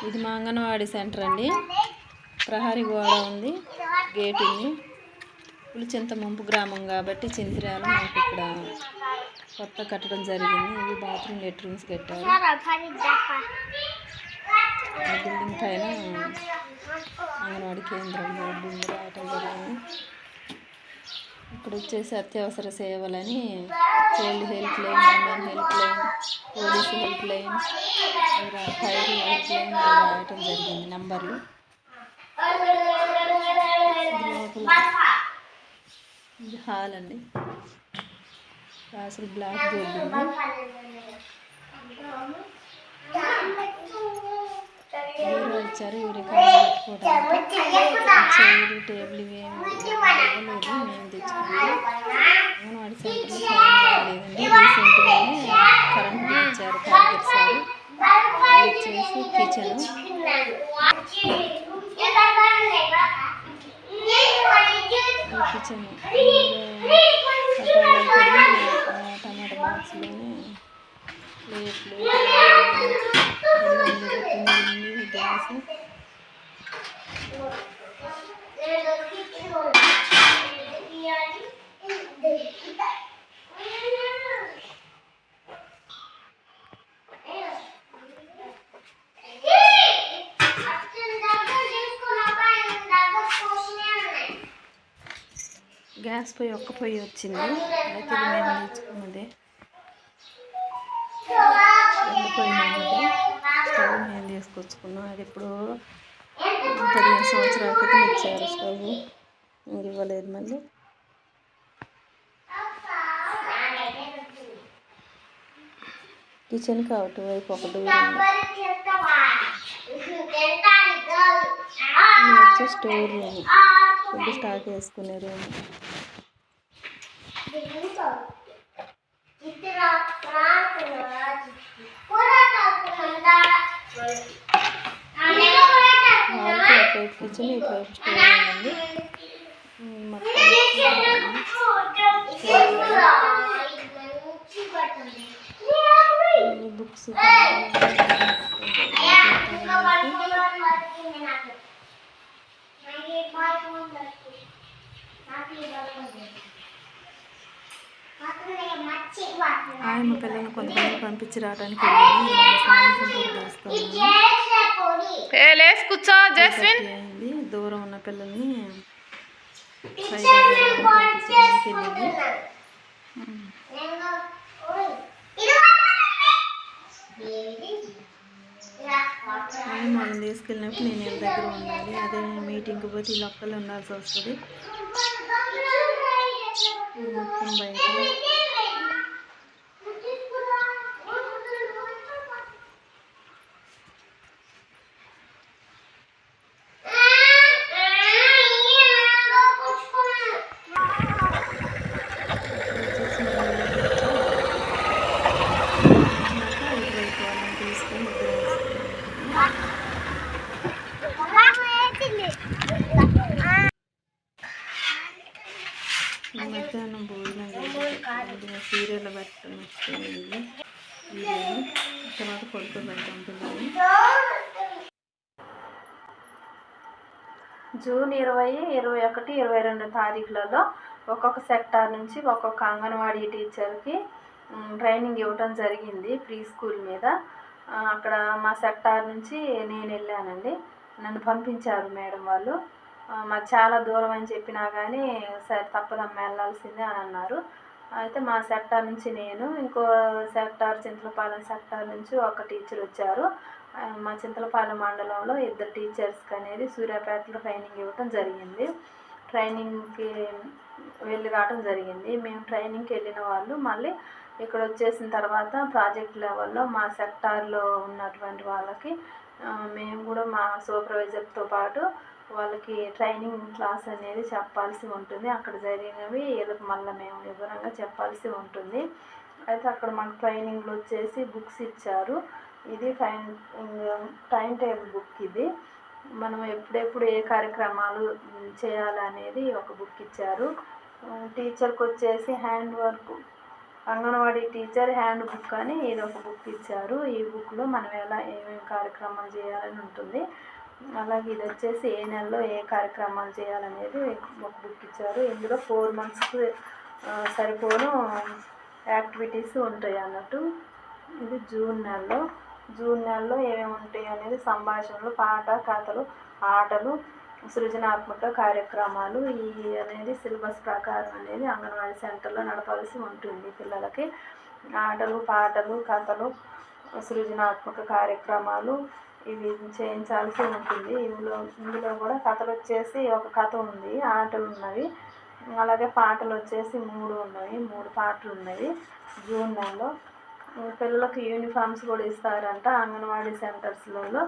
ఇది మా అంగన్వాడీ సెంటర్ అండి. ప్రహరీ గోడ ఉంది, గేట్ ఉంది. పులిచింత ముంపు గ్రామం కాబట్టి చింతిర్యాల మాకు ఇక్కడ కొత్త కట్టడం జరిగింది. ఇవి బాత్రూమ్ లెట్రిన్స్ కట్టారు. బిల్డింగ్ పైన అంగన్వాడీ కేంద్రం బోర్డు రావటం జరిగింది. ఇక్కడ వచ్చేసి అత్యవసర సేవలని child help line, women help line, police help line, fire help line రాయటం జరిగింది నంబర్లు. ఇది హాల్ అండి. అసలు బ్లాక్ బోర్డు ఉంది. బీరో ఇచ్చారు. ఇవి రికార్డు పెట్టుకోవడానికి. చైర్, టేబుల్ ఇవేమి ఇవ్వలేదు, మేము తెచ్చుకున్నాము. అంగన్వాడీ సెంటర్లో ఫ్యాన్ లేదండి. రీసెంట్గానే కరెంట్ బిల్ ఇచ్చారు, తెరిచారు. వచ్చేసి కిచెన్. కిచెన్ టమాటా బాక్స్లోనే ప్లేట్లు, గ్యాస్, గ్యాస్ పొయ్యి ఒక్క పొయ్యి వచ్చింది. అయితే ఇది మేము తెచ్చుకున్నదే. రెండు పొయ్యి స్టవ్ మేము తీసుకొచ్చుకున్నాం. అది ఇప్పుడు 15 సంవత్సరాల క్రితం ఇచ్చారు స్టవ్. ఇంక ఇవ్వలేదు మళ్ళీ. కిచెన్కి అవుట్ వైపు ఒక డోర్ ఉంది. వచ్చి స్టోర్ రూమ్, ఫుడ్ స్టాక్ వేసుకునే రూమ్. అటువైపు కిచెన్, ఇటువైపు స్టోర్ రూమ్ ఉంది. బుక్స్, ఆయమ్మ పిల్లల్ని కొంతమంది పంపించి రావడానికి అయింది. దూరం ఉన్న పిల్లల్ని పంపించడానికి వెళ్ళింది. మనం తీసుకెళ్ళినప్పుడు నేను వీళ్ళ దగ్గర ఉండాలి. అదే మీటింగ్కి పోతే వీళ్ళు ఒక్కళ్ళు ఉండాల్సి వస్తుంది. మొత్తం బయట మధ్యాహ్నం భోజనం సీరియల్ పెట్టడం తర్వాత పడుకోబెడతాం పిల్లలు. జూన్ 20, 21, 22 తారీఖులలో ఒక్కొక్క సెక్టార్ నుంచి ఒక్కొక్క అంగన్వాడీ టీచర్కి ట్రైనింగ్ ఇవ్వటం జరిగింది ప్రీ స్కూల్ మీద. అక్కడ మా సెక్టార్ నుంచి నేను వెళ్ళానండి. నన్ను పంపించారు మేడం వాళ్ళు. మాకు చాలా దూరం అని చెప్పినా కానీ సరే తప్పదమ్మ వెళ్ళాల్సిందే అని అన్నారు. అయితే మా సెక్టార్ నుంచి నేను, ఇంకో సెక్టార్ చింతలపాలెం సెక్టార్ నుంచి ఒక టీచర్ వచ్చారు. మా చింతలపాలెం మండలంలో 2 టీచర్స్కి అనేది సూర్యాపేటలో ట్రైనింగ్ ఇవ్వటం జరిగింది. ట్రైనింగ్కి వెళ్ళి రావటం జరిగింది. మేము ట్రైనింగ్కి వెళ్ళిన వాళ్ళు మళ్ళీ ఇక్కడ వచ్చేసిన తర్వాత ప్రాజెక్ట్ లెవెల్లో మా సెక్టార్లో ఉన్నటువంటి వాళ్ళకి మేము కూడా మా సూపర్వైజర్తో పాటు వాళ్ళకి ట్రైనింగ్ క్లాస్ అనేది చెప్పాల్సి ఉంటుంది. అక్కడ జరిగినవి వీళ్ళకి మళ్ళీ మేము వివరంగా చెప్పాల్సి ఉంటుంది. అయితే అక్కడ మాకు ట్రైనింగ్లో వచ్చేసి బుక్స్ ఇచ్చారు. ఇది టైం టేబుల్ బుక్. ఇది మనం ఎప్పుడెప్పుడు ఏ కార్యక్రమాలు చేయాలనేది ఒక బుక్ ఇచ్చారు. టీచర్కి వచ్చేసి hand work anganwadi teacher hand book అని ఇది ఒక బుక్ ఇచ్చారు. ఈ బుక్లో మనం ఎలా ఏమేమి కార్యక్రమాలు చేయాలని ఉంటుంది. అలాగే ఇది వచ్చేసి ఏ నెలలో ఏ కార్యక్రమాలు చేయాలనేది ఒక బుక్ ఇచ్చారు. ఇందులో 4 monthsకి సరిపోను యాక్టివిటీస్ ఉంటాయి అన్నట్టు. ఇది జూన్ నెలలో ఏమేమి ఉంటాయి అనేది సంభాషణలు, పాట, కథలు, ఆటలు, సృజనాత్మక కార్యక్రమాలు అనేది సిలబస్ ప్రకారం అనేది అంగన్వాడీ సెంటర్లో నడపాల్సి ఉంటుంది. పిల్లలకి ఆటలు, పాటలు, కథలు, సృజనాత్మక కార్యక్రమాలు ఇవి చేయించాల్సి ఉంటుంది. ఇందులో కూడా కథలు వచ్చేసి ఒక కథ ఉంది, ఆటలు ఉన్నవి, అలాగే పాటలు వచ్చేసి 3 ఉన్నవి, 3 పాటలు ఉన్నవి. జూన్ నెలలో పిల్లలకు యూనిఫామ్స్ కూడా ఇస్తారంట అంగన్వాడీ సెంటర్స్లలో.